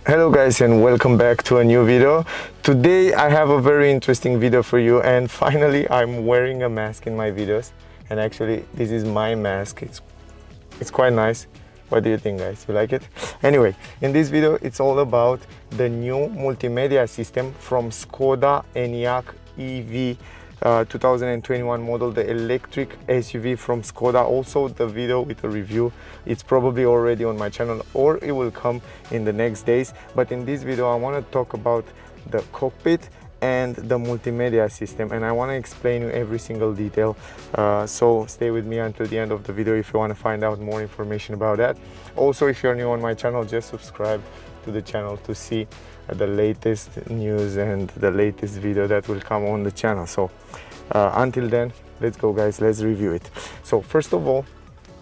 Hello guys, and welcome back to a new video. Today I have a very interesting video for you, and finally I'm wearing a mask in my videos. And actually this is my mask. It's quite nice. What do you think, guys? You like it? Anyway, in this video it's all about the new multimedia system from Skoda Enyaq EV 2021 model, the electric SUV from Skoda. Also the video with the review, it's probably already on my channel or it will come in the next days. But in this video I want to talk about the cockpit and the multimedia system, and I want to explain you every single detail, so stay with me until the end of the video if you want to find out more information about that. Also, if you're new on my channel, just subscribe to the channel to see the latest news and the latest video that will come on the channel. So until then, let's go guys, let's review it. So first of all,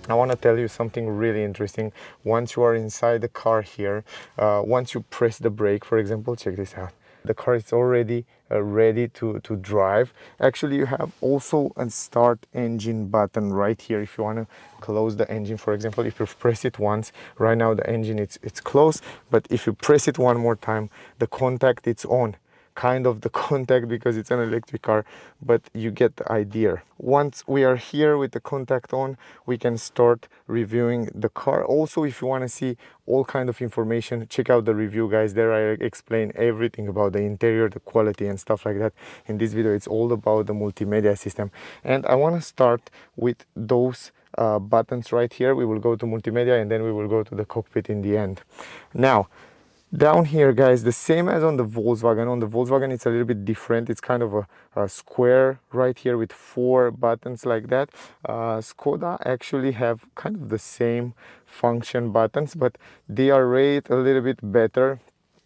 I want to tell you something really interesting. Once you are inside the car here, once you press the brake, for example, check this out. The car is already ready to drive. Actually, you have also a start engine button right here. If you want to close the engine, for example, if you press it once, right now the engine it's closed, but if you press it one more time, the contact it's on. Kind of the contact, because it's an electric car, but you get the idea. Once we are here with the contact on, we can start reviewing the car. Also, if you want to see all kind of information, check out the review, guys. There I explain everything about the interior, the quality and stuff like that. In this video it's all about the multimedia system, and I want to start with those buttons right here. We will go to multimedia and then we will go to the cockpit in the end. Now down here, guys, the same as on the Volkswagen. On the Volkswagen it's a little bit different. It's kind of a square right here with 4 buttons like that. Skoda actually have kind of the same function buttons, but they are rated a little bit better.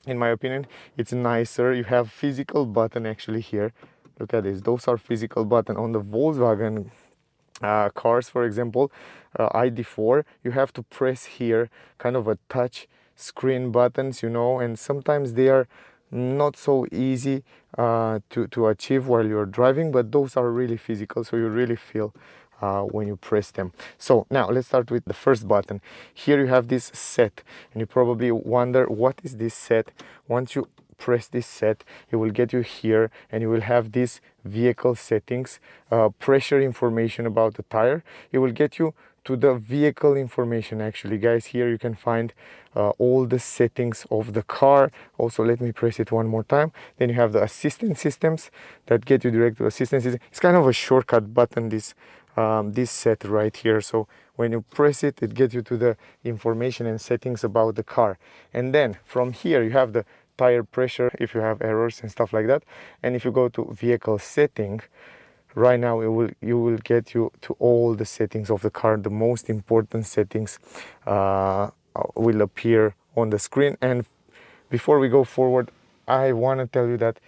In my opinion, it's nicer. You have physical button actually here. Look at this, those are physical button. On the Volkswagen cars, for example, ID4, you have to press here, kind of a touch screen buttons, you know, and sometimes they are not so easy to achieve while you're driving, but those are really physical, so you really feel when you press them. So now let's start with the first button. Here you have this set, and you probably wonder what is this set. Once you press this set, it will get you here, and you will have this vehicle settings, pressure information about the tire. It will get you to the vehicle information. Actually, guys, here you can find all the settings of the car. Also, let me press it one more time. Then you have the assistance systems that get you direct to assistance system. It's kind of a shortcut button, this set right here. So when you press it, it gets you to the information and settings about the car. And then from here you have the tire pressure if you have errors and stuff like that. And if you go to vehicle setting, right now you will get you to all the settings of the car. The most important settings will appear on the screen. And before we go forward, I want to tell you that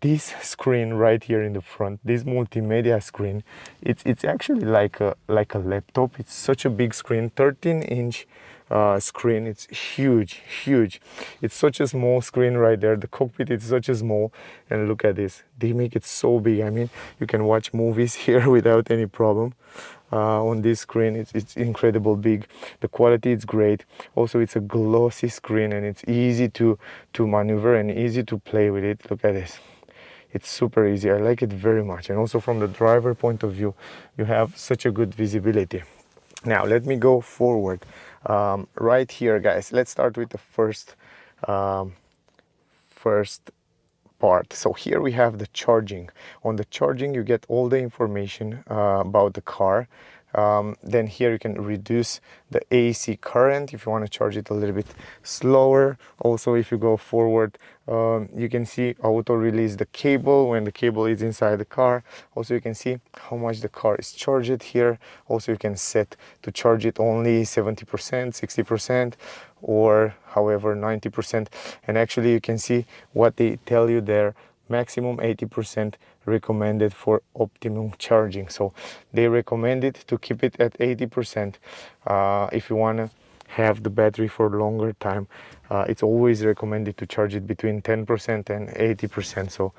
this screen right here in the front, this multimedia screen, it's actually like a laptop. It's such a big screen, 13-inch screen. It's huge. It's such a small screen right there. The cockpit is such a small, and look at this, they make it so big. I mean, you can watch movies here without any problem. On this screen, it's incredible big. The quality is great. Also, it's a glossy screen, and it's easy to maneuver and easy to play with it. Look at this, it's super easy. I like it very much. And also from the driver point of view, you have such a good visibility. Now let me go forward. Right here, guys, let's start with the first part. So here we have the charging. On the charging, you get all the information about the car. Then here you can reduce the AC current if you want to charge it a little bit slower. Also, if you go forward, you can see auto release the cable when the cable is inside the car. Also, you can see how much the car is charged here. Also, you can set to charge it only 70%, 60%, or however 90%. And actually you can see what they tell you there: maximum 80% recommended for optimum charging. So they recommend it to keep it at 80%. If you want to have the battery for longer time, it's always recommended to charge it between 10% and 80%. So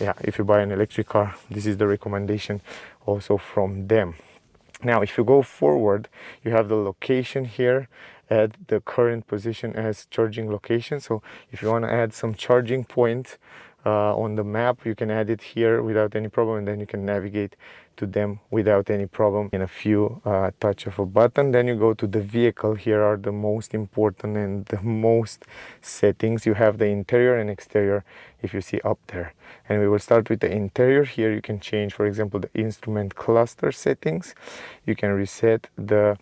yeah, if you buy an electric car, this is the recommendation also from them. Now if you go forward, you have the location here, add the current position as charging location. So if you want to add some charging point on the map, you can add it here without any problem, and then you can navigate to them without any problem in a few touch of a button. Then you go to the vehicle. Here are the most important and the most settings. You have the interior and exterior, if you see up there, and we will start with the interior. Here you can change, for example, the instrument cluster settings. You can reset the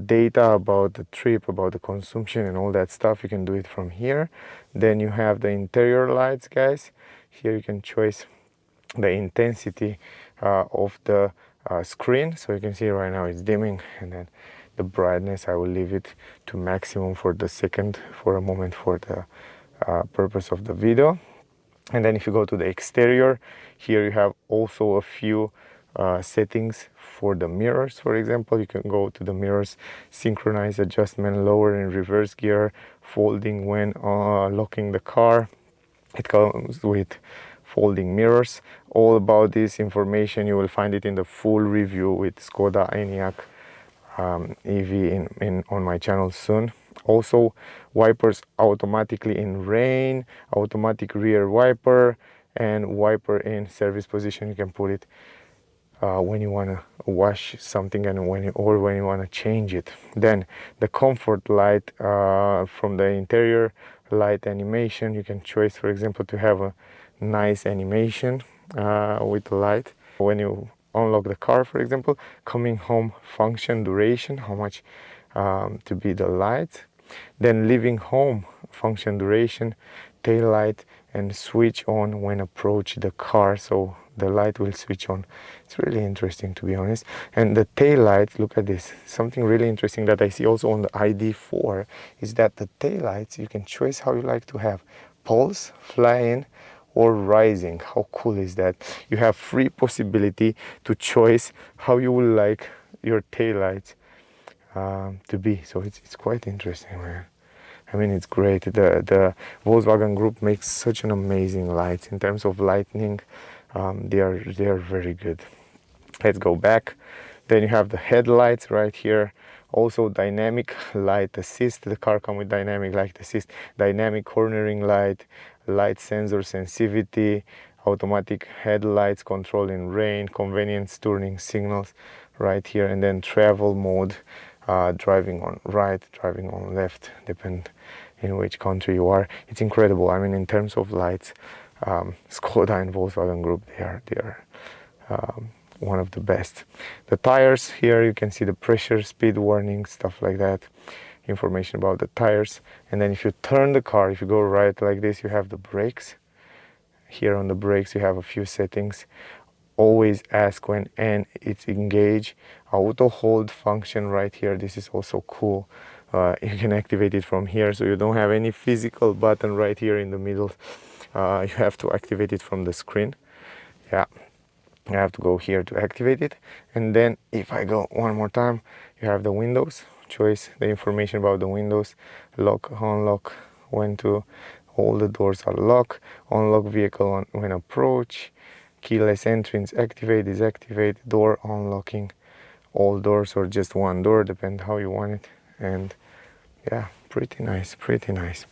data about the trip, about the consumption and all that stuff. You can do it from here. Then you have the interior lights, guys. Here you can choose the intensity of the screen. So you can see right now it's dimming, and then the brightness, I will leave it to maximum for a moment for the purpose of the video. And then if you go to the exterior, here you have also a few settings for the mirrors. For example, you can go to the mirrors, synchronize adjustment, lower and reverse gear, folding when locking the car. It comes with folding mirrors. All about this information you will find it in the full review with Skoda Enyaq EV on my channel soon. Also, wipers automatically in rain, automatic rear wiper, and wiper in service position. You can put it when you want to wash something and when you want to change it. Then the comfort light from the interior light animation, you can choose, for example, to have a nice animation with the light. When you unlock the car, for example, coming home function duration, how much to be the light. Then leaving home function duration, tail light, and switch on when approach the car, so the light will switch on. It's really interesting, to be honest. And the tail light, look at this, something really interesting that I see also on the ID4 is that the tail lights, you can choose how you like to have pulse, fly-in, or rising. How cool is that? You have free possibility to choose how you would like your tail lights to be. So it's quite interesting, man. I mean, it's great. The Volkswagen Group makes such an amazing lights. In terms of lighting, they are very good. Let's go back. Then you have the headlights right here. Also dynamic light assist. The car comes with dynamic light assist, dynamic cornering light, light sensor sensitivity, automatic headlights control in rain, convenience turning signals right here, and then travel mode, driving on right, driving on left, depend in which country you are. It's incredible. I mean, in terms of lights, Skoda and Volkswagen Group, they are one of the best. The tires, here you can see the pressure, speed warning, stuff like that, information about the tires. And then if you turn the car, if you go right like this, you have the brakes. Here on the brakes you have a few settings. Always ask when and it's engaged. Auto hold function right here, this is also cool. You can activate it from here, so you don't have any physical button right here in the middle. You have to activate it from the screen. Yeah, I have to go here to activate it. And then if I go one more time, you have the windows, choice the information about the windows, lock, unlock, when to, all the doors are locked, unlock vehicle on, when approach, keyless entrance, activate, disactivate, door unlocking, all doors or just one door, depend how you want it. And yeah, pretty nice, pretty nice.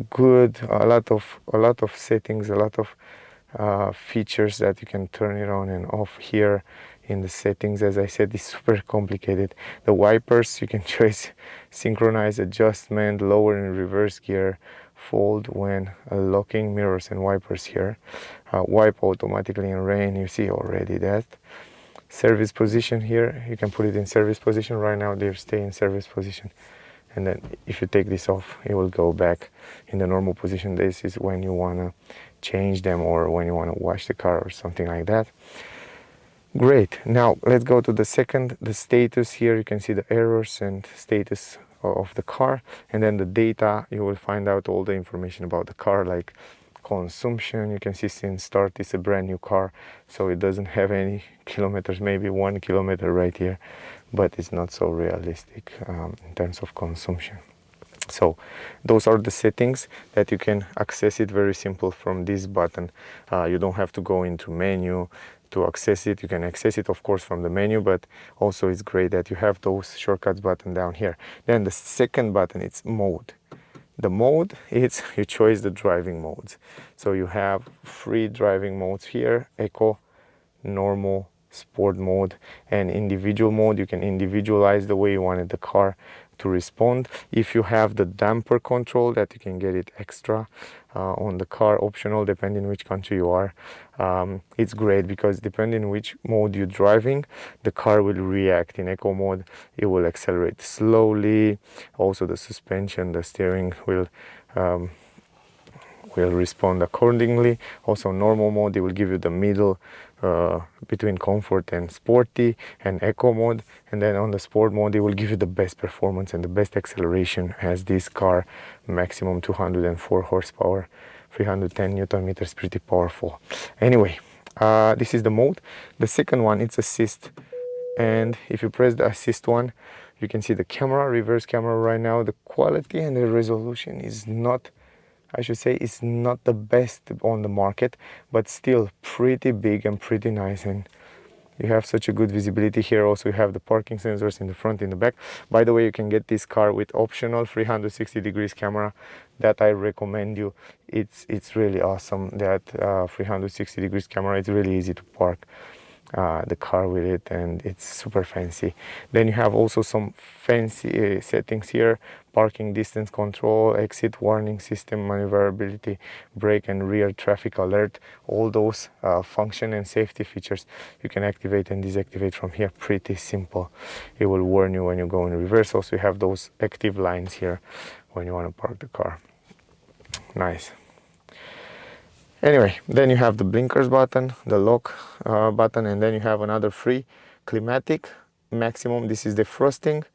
Good, a lot of settings, a lot of features that you can turn it on and off here in the settings. As I said, it's super complicated. The wipers, you can choose synchronize adjustment, lower and reverse gear, fold when locking, mirrors and wipers here, wipe automatically in rain, you see already that. Service position here, you can put it in service position. Right now they stay in service position, and then if you take this off, it will go back in the normal position. This is when you want to change them or when you want to wash the car or something like that. Great. Now let's go to the second, the status. Here you can see the errors and status of the car, and then the data. You will find out all the information about the car, like consumption. You can see since start it's a brand new car, so it doesn't have any kilometers, maybe 1 kilometer right here, but it's not so realistic in terms of consumption. So those are the settings that you can access it very simple from this button. You don't have to go into menu to access it. You can access it of course from the menu, but also it's great that you have those shortcuts button down here. Then the second button, it's mode. The mode is you choose the driving modes. So you have 3 driving modes here: eco, normal, sport mode, and individual mode. You can individualize the way you wanted the car to respond. If you have the damper control, that you can get it extra on the car, optional depending which country you are. It's great because depending which mode you're driving, the car will react. In eco mode, it will accelerate slowly. Also the suspension, the steering will respond accordingly. Also normal mode, it will give you the middle between comfort and sporty, and eco mode. And then on the sport mode, it will give you the best performance and the best acceleration, as this car maximum 204 horsepower, 310 newton meters, pretty powerful. Anyway, this is the mode. The second one, it's assist, and if you press the assist one, you can see the camera, reverse camera. Right now the quality and the resolution is not, I should say, it's not the best on the market, but still pretty big and pretty nice, and you have such a good visibility here. Also you have the parking sensors in the front, in the back. By the way, you can get this car with optional 360 degrees camera that I recommend you. It's really awesome, that 360 degrees camera. It's really easy to park the car with it, and it's super fancy. Then you have also some fancy settings here: parking distance control, exit warning system, maneuverability, brake and rear traffic alert. All those function and safety features you can activate and deactivate from here. Pretty simple. It will warn you when you go in reverse. Also you have those active lines here when you want to park the car. Nice. Anyway, then you have the blinkers button, the lock button, and then you have another 3: climatic, maximum. This is defrosting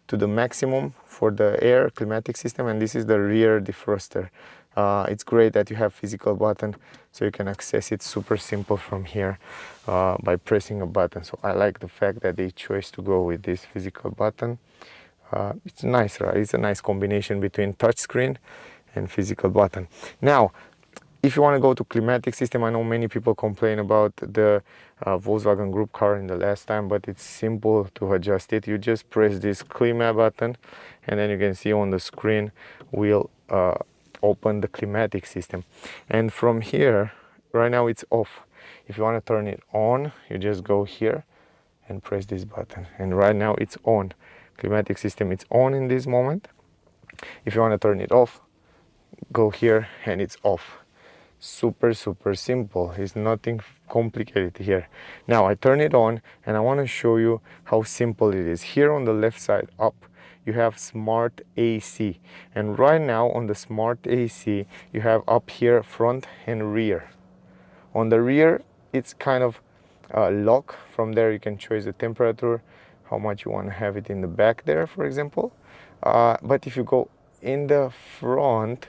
to the maximum for the air climatic system, and this is the rear defroster. It's great that you have physical button, so you can access it super simple from here by pressing a button. So I like the fact that they chose to go with this physical button. It's nice, right? It's a nice combination between touchscreen and physical button. Now, if you want to go to climatic system, I know many people complain about the Volkswagen Group car in the last time, but it's simple to adjust it. You just press this Clima button, and then you can see on the screen will open the climatic system. And from here, right now it's off. If you want to turn it on, you just go here and press this button. And right now it's on. Climatic system, it's on in this moment. If you want to turn it off, go here and it's off. Super simple. It's nothing complicated here. Now I turn it on and I want to show you how simple it is. Here on the left side up, you have smart AC, and right now on the smart AC you have up here front and rear. On the rear it's kind of lock. From there you can choose the temperature, how much you want to have it in the back there, for example. But if you go in the front,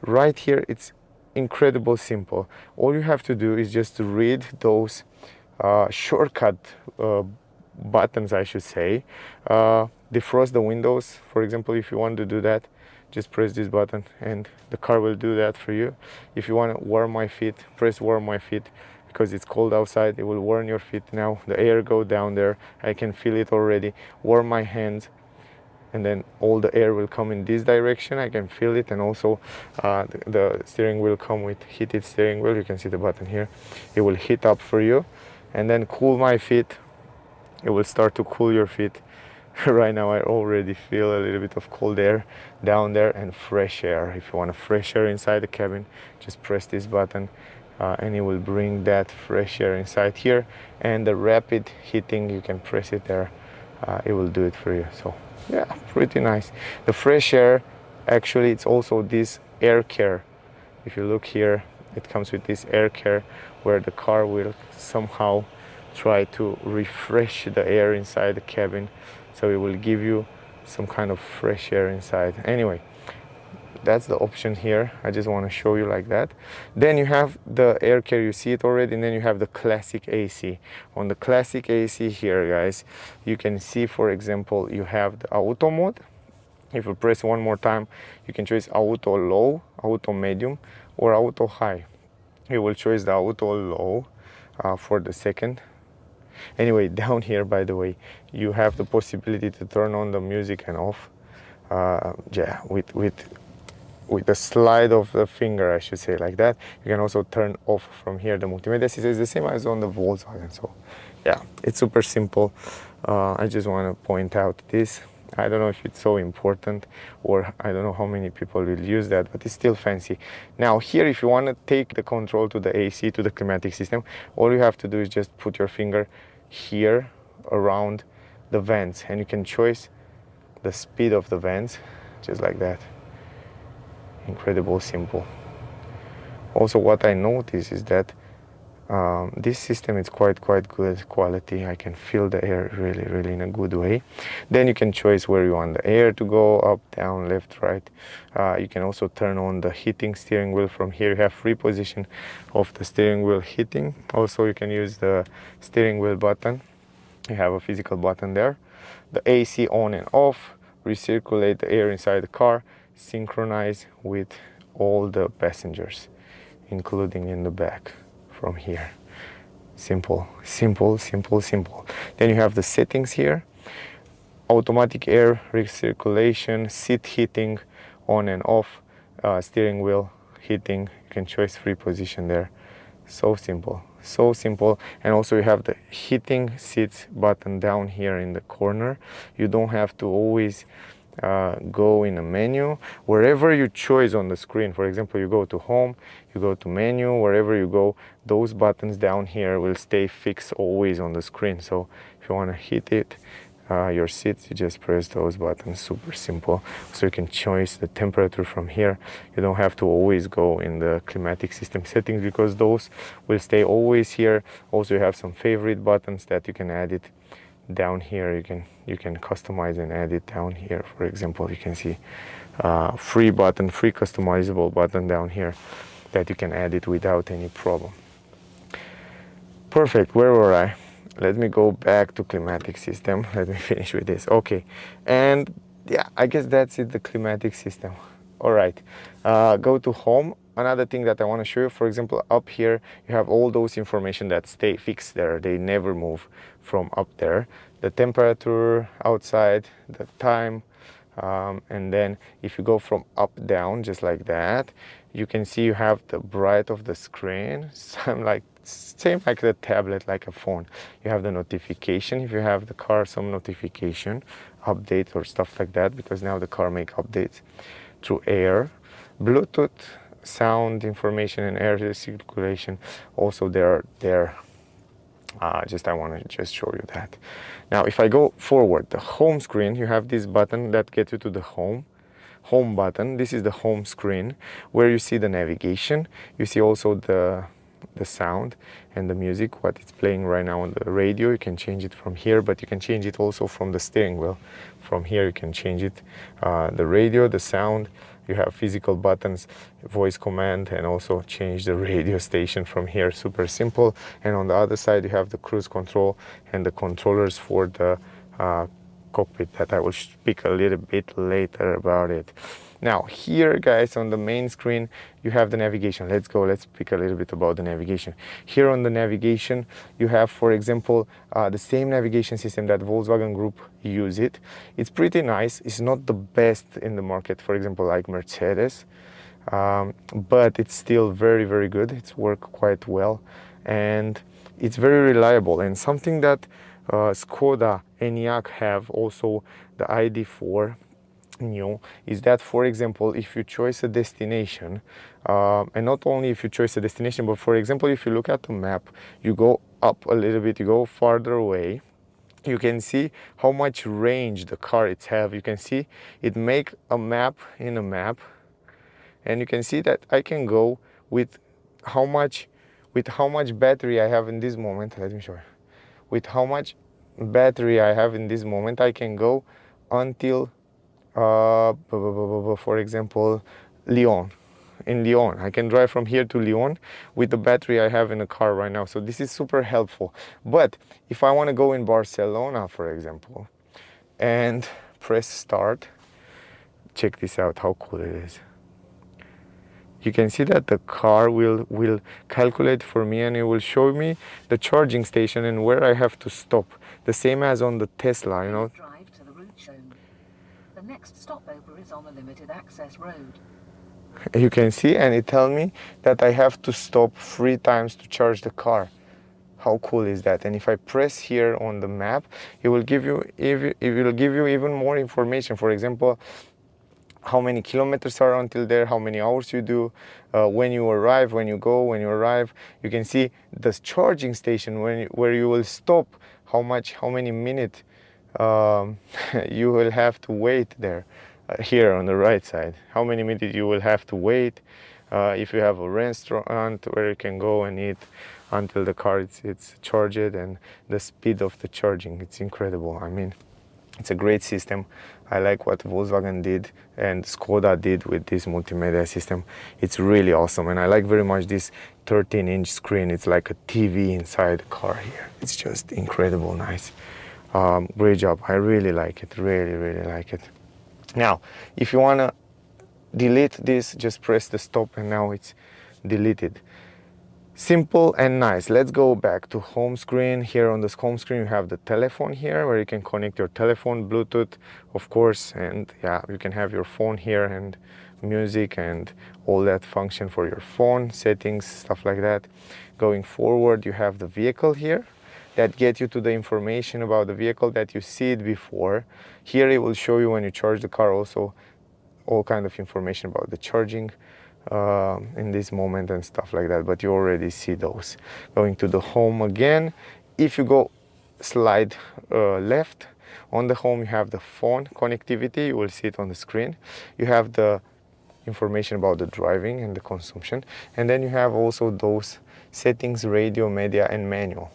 right here, it's incredible simple. All you have to do is just to read those shortcut buttons, I should say. Defrost the windows, for example. If you want to do that, just press this button and the car will do that for you. If you want to warm my feet, press warm my feet, because it's cold outside. It will warm your feet. Now the air go down there, I can feel it already. Warm my hands, and then all the air will come in this direction. I can feel it. And also the steering wheel come with heated steering wheel. You can see the button here. It will heat up for you. And then cool my feet. It will start to cool your feet. Right now I already feel a little bit of cold air down there and fresh air. If you want a fresh air inside the cabin, just press this button and it will bring that fresh air inside here. And the rapid heating, you can press it there. It will do it for you. So yeah, pretty nice. The fresh air, actually, it's also this air care. If you look here, it comes with this air care where the car will somehow try to refresh the air inside the cabin. So it will give you some kind of fresh air inside. Anyway, that's the option here. I just want to show you like that. Then you have the air care, you see it already, and then you have the classic AC. On the classic AC here, guys, you can see, for example, you have the auto mode. If you press one more time, you can choose auto low, auto medium, or auto high. You will choose the auto low. for the second. Anyway, down here, by the way, you have the possibility to turn on the music and off. Yeah, with the slide of the finger, I should say, like that. You can also turn off from here the multimedia system. Is the same as on the Volkswagen. So yeah, it's super simple. I just want to point out this. I don't know if it's so important, or I don't know how many people will use that, but it's still fancy. Now here, if you want to take the control to the AC, to the climatic system, all you have to do is just put your finger here around the vents, and you can choose the speed of the vents, just like that. Incredible simple. Also, what I notice is that this system is quite good quality. I can feel the air really in a good way. Then you can choose where you want the air to go, up, down, left, right. You can also turn on the heating steering wheel. From here you have free position of the steering wheel heating. Also you can use the steering wheel button. You have a physical button there. The AC on and off, recirculate the air inside the car, synchronize with all the passengers, including in the back. From here, simple. Then you have the settings here: automatic air recirculation, seat heating on and off, steering wheel heating. You can choose free position there. So simple. And also you have the heating seats button down here in the corner. You don't have to always go in a menu. Wherever you choose on the screen, for example, you go to home, you go to menu, wherever you go, those buttons down here will stay fixed always on the screen. So if you want to hit it, your seats, you just press those buttons. Super simple. So you can choose the temperature from here. You don't have to always go in the climatic system settings, because those will stay always here. Also you have some favorite buttons that you can add it down here. You can customize and add it down here. For example, you can see free customizable button down here that you can add it without any problem. Perfect. Where were I? Let me go back to climatic system. Let me finish with this. Okay, and yeah, I guess that's it, the climatic system. All right, go to home. Another thing that I want to show you, for example, up here you have all those information that stay fixed there. They never move from up there. The temperature outside, the time, and then if you go from up down, just like that, you can see you have the bright of the screen, same like the tablet, like a phone. You have the notification, if you have the car, some notification, update or stuff like that, because now the car make updates through air, Bluetooth, sound information, and air circulation. Also there. I want to just show you that. Now, if I go forward, the home screen, you have this button that gets you to the home button. This is the home screen where you see the navigation. You see also the sound and the music, what it's playing right now on the radio. You can change it from here, but you can change it also from the steering wheel. From here you can change it, the radio, the sound. You have physical buttons, voice command, and also change the radio station from here. Super simple. And on the other side you have the cruise control and the controllers for the cockpit, that I will speak a little bit later about it. Now here, guys, on the main screen you have the navigation. Let's speak a little bit about the navigation. Here on the navigation you have, for example, the same navigation system that Volkswagen Group use it. It's pretty nice. It's not the best in the market, for example, like Mercedes, but it's still very good. It's worked quite well and it's very reliable. And something that Skoda Enyaq have, also the ID4 new, is that, for example, if you choose a destination, and not only if you choose a destination, but for example, if you look at the map, you go up a little bit, you go farther away, you can see how much range the car it have. You can see it make a map in a map, and you can see that I can go with how much battery I have in this moment. Let me show you. With how much battery I have in this moment, I can go until for example, Lyon. In Lyon, I can drive from here to Lyon with the battery I have in the car right now. So this is super helpful. But if I want to go in Barcelona, for example, and press start, check this out, how cool it is. you can see that the car will calculate for me, and it will show me the charging station and where I have to stop. The same as on the Tesla, you know. Drive to the route shown. The next stopover is on a limited access road. You can see, and it tells me that I have to stop 3 times to charge the car. How cool is that? And if I press here on the map, it will give you even more information. For example, how many kilometers are until there, how many hours you do, when you arrive, when you go, when you arrive. You can see the charging station where you will stop, how many minutes you will have to wait there. Here on the right side, how many minutes you will have to wait. If you have a restaurant where you can go and eat until the car it's charged, and the speed of the charging, it's incredible. I mean, it's a great system. I like what Volkswagen did and Skoda did with this multimedia system. It's really awesome, and I like very much this 13-inch screen. It's like a TV inside the car here. It's just incredible nice. Great job. I really like it, really like it. Now, if you want to delete this, just press the stop, and now it's deleted. Simple and nice. Let's go back to home screen. Here on this home screen you have the telephone here, where you can connect your telephone, Bluetooth of course, and yeah, you can have your phone here and music and all that function for your phone, settings, stuff like that. Going forward, you have the vehicle here that get you to the information about the vehicle that you see it before. Here it will show you when you charge the car also all kind of information about the charging in this moment and stuff like that, but you already see those. Going to the home again, if you go slide left, on the home you have the phone connectivity, you will see it on the screen. You have the information about the driving and the consumption, and then you have also those settings, radio, media, and manual.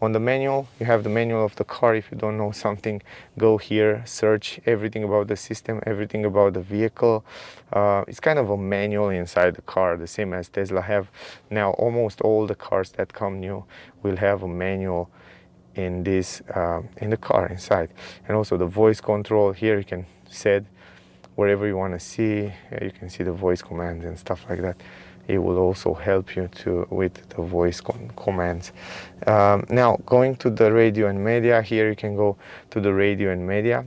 On the manual, you have the manual of the car. If you don't know something, go here, search everything about the system, everything about the vehicle. It's kind of a manual inside the car, the same as Tesla have. Now, almost all the cars that come new will have a manual in this in the car inside. And also the voice control. Here you can set wherever you want to see. You can see the voice commands and stuff like that. It will also help you with the voice commands. Now, going to the radio and media, here you can go to the radio and media,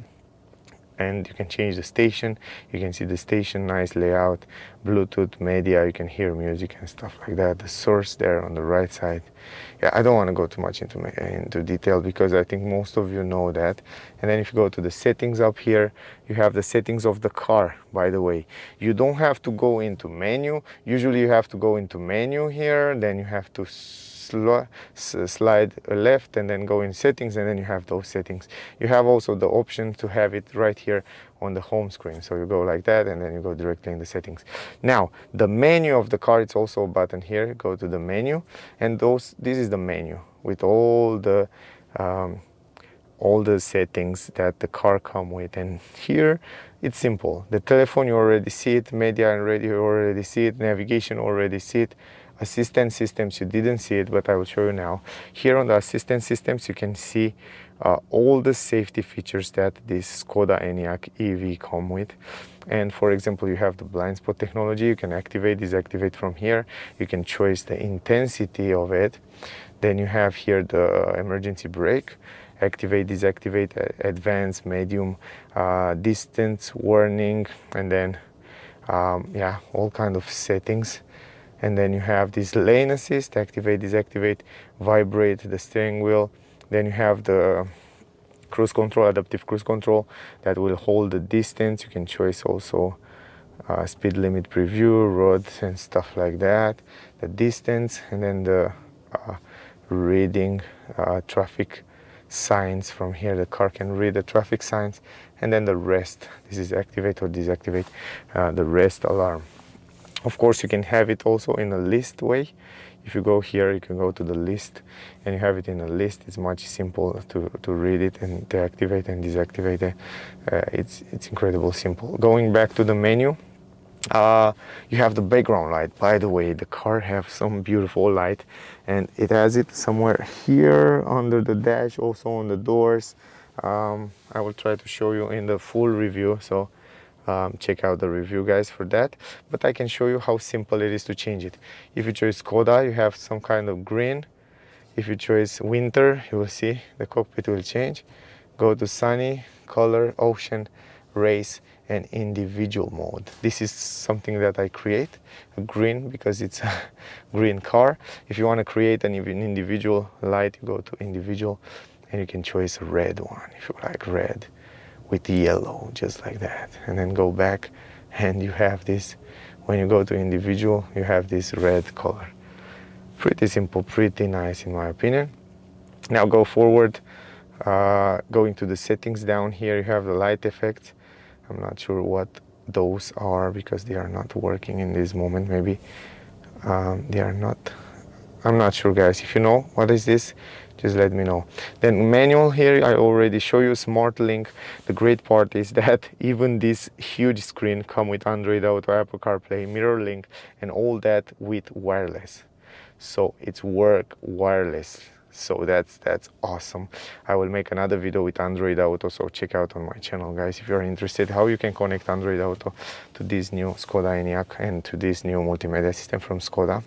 and you can change the station. You can see the station, nice layout, Bluetooth, media, you can hear music and stuff like that. The source there on the right side. Yeah, I don't want to go too much into detail because I think most of you know that. And then if you go to the settings up here, you have the settings of the car, by the way. You don't have to go into menu. Usually you have to go into menu here, then you have to slide left and then go in settings, and then you have those settings. You have also the option to have it right here on the home screen. So you go like that and then you go directly in the settings. Now, the menu of the car, it's also a button here. Go to the menu, and this is the menu with all the settings that the car come with. And here it's simple. The telephone, you already see it. Media and radio, you already see it. Navigation, already see it. Assistant systems, you didn't see it, but I will show you now. Here on the assistant systems, you can see all the safety features that this Skoda Enyaq EV come with. And for example, you have the blind spot technology. You can activate, disactivate from here. You can choose the intensity of it. Then you have here the emergency brake. Activate, deactivate, advanced, medium, distance, warning, and then yeah, all kind of settings. And then you have this lane assist, activate, deactivate, vibrate the steering wheel. Then you have the cruise control, adaptive cruise control, that will hold the distance. You can choose also speed limit preview, roads and stuff like that, the distance, and then the reading traffic signs from here. The car can read the traffic signs, and then the rest. This is activate or deactivate the rest alarm. Of course, you can have it also in a list way. If you go here, you can go to the list and you have it in a list. It's much simple to read it and to activate and deactivate it. It's incredible simple. Going back to the menu, you have the background light. By the way, the car have some beautiful light, and it has it somewhere here under the dash, also on the doors. I will try to show you in the full review. So check out the review, guys, for that. But I can show you how simple it is to change it. If you choose Skoda, you have some kind of green. If you choose winter, you will see the cockpit will change. Go to sunny, color, ocean, race, and individual mode. This is something that I create, a green, because it's a green car. If you want to create an individual light, you go to individual, and you can choose a red one if you like red with yellow, just like that. And then go back, and you have this. When you go to individual, you have this red color. Pretty simple, pretty nice in my opinion. Now go forward, going to the settings. Down here you have the light effects. I'm not sure what those are because they are not working in this moment. Maybe they are not. I'm not sure, guys. If you know what is this, just let me know. Then manual, here I already show you smart link. The great part is that even this huge screen come with Android Auto, Apple CarPlay, mirror link, and all that with wireless. So it's work wireless. So that's awesome. I will make another video with Android Auto, so check out on my channel, guys, if you're interested how you can connect Android Auto to this new Skoda Enyaq and to this new multimedia system from Skoda.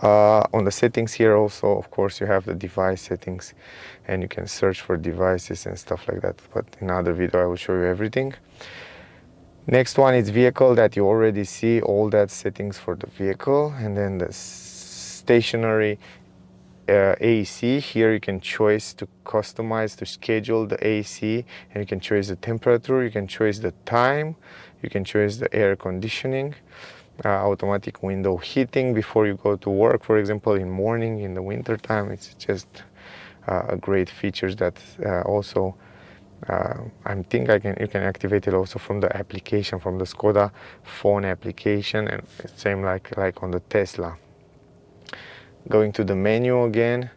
On the settings here also, of course, you have the device settings, and you can search for devices and stuff like that, but in another video I will show you everything. Next one is vehicle, that you already see all that settings for the vehicle. And then the stationary AC, here you can choose to customize, to schedule the AC, and you can choose the temperature, you can choose the time, you can choose the air conditioning, automatic window heating before you go to work, for example, in morning, in the winter time. It's just a great features that also I think you can activate it also from the application, from the Skoda phone application, and same like on the Tesla. Going to the menu again,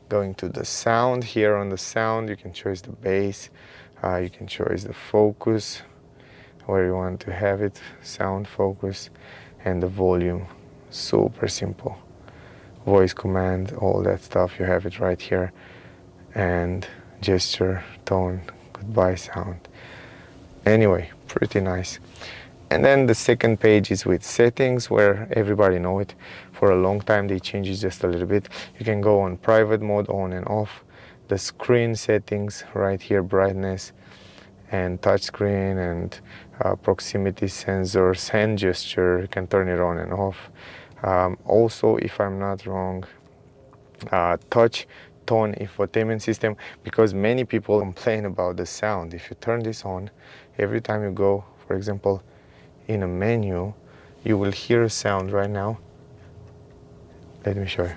going to the sound. Here on the sound you can choose the bass, you can choose the focus, where you want to have it, sound focus, and the volume. Super simple. Voice command, all that stuff, you have it right here. And gesture, tone, goodbye sound. Anyway, pretty nice. And then the second page is with settings, where everybody know it. For a long time they change it just a little bit. You can go on private mode, on and off. The screen settings right here, brightness and touch screen and proximity sensors, hand gesture, you can turn it on and off. Also, if I'm not wrong, touch tone infotainment system, because many people complain about the sound. If you turn this on, every time you go, for example, in a menu, you will hear a sound right now. Let me show you.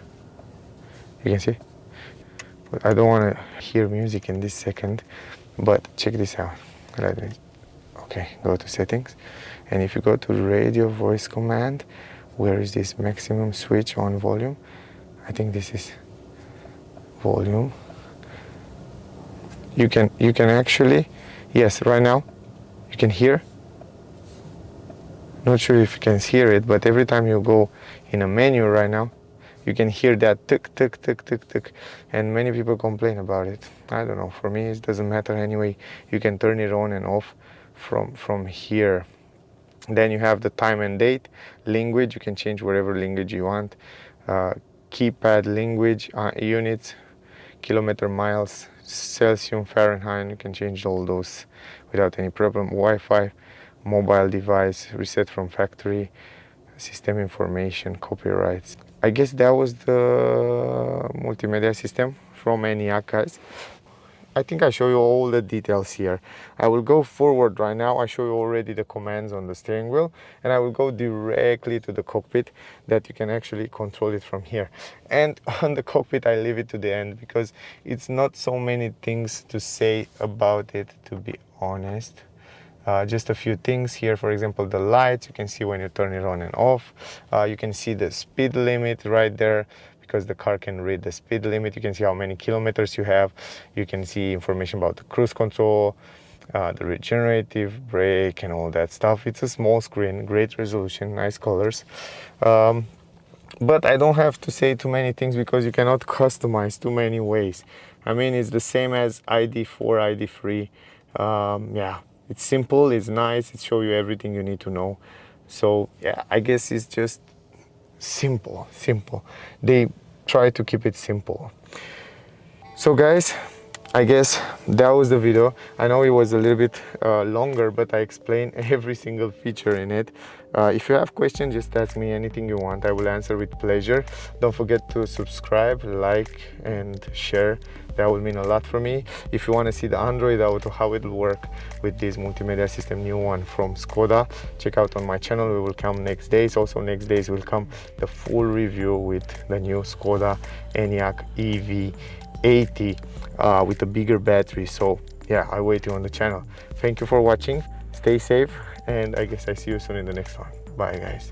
You can see? But I don't want to hear music in this second, but check this out. Okay, go to settings, and if you go to radio voice command, where is this maximum switch on volume? I think this is volume. You can actually, yes, right now you can hear. Not sure if you can hear it, but every time you go in a menu right now, you can hear that tick, tick, tick, tick, tick, and many people complain about it. I don't know, for me it doesn't matter anyway. You can turn it on and off from here. Then you have the time and date, language, you can change whatever language you want. Keypad language, units, kilometer, miles, Celsius, Fahrenheit, you can change all those without any problem. Wi-Fi, mobile device, reset from factory, system information, copyrights. I guess that was the multimedia system from Enyaq, guys. I think I show you all the details here. I will go forward right now. I show you already the commands on the steering wheel, and I will go directly to the cockpit, that you can actually control it from here. And on the cockpit I leave it to the end, because it's not so many things to say about it, to be honest. Just a few things here. For example, the lights, you can see when you turn it on and off. You can see the speed limit right there, because the car can read the speed limit. You can see how many kilometers you have. You can see information about the cruise control, the regenerative brake, and all that stuff. It's a small screen, great resolution, nice colors. But I don't have to say too many things, because you cannot customize too many ways. I mean, it's the same as ID4, ID3. Yeah, It's simple, it's nice, it shows you everything you need to know. So yeah, I guess it's just simple. They try to keep it simple. So guys, I guess that was the video. I know it was a little bit longer, but I explained every single feature in it. If you have questions, just ask me anything you want. I will answer with pleasure. Don't forget to subscribe, like, and share. That will mean a lot for me. If you want to see the Android auto, how it will work with this multimedia system, new one from Skoda, check out on my channel. We will come next days. Also next days will come the full review with the new Skoda Enyaq EV80 with a bigger battery. So yeah, I wait you on the channel. Thank you for watching. Stay safe, and I guess I see you soon in the next one. Bye guys.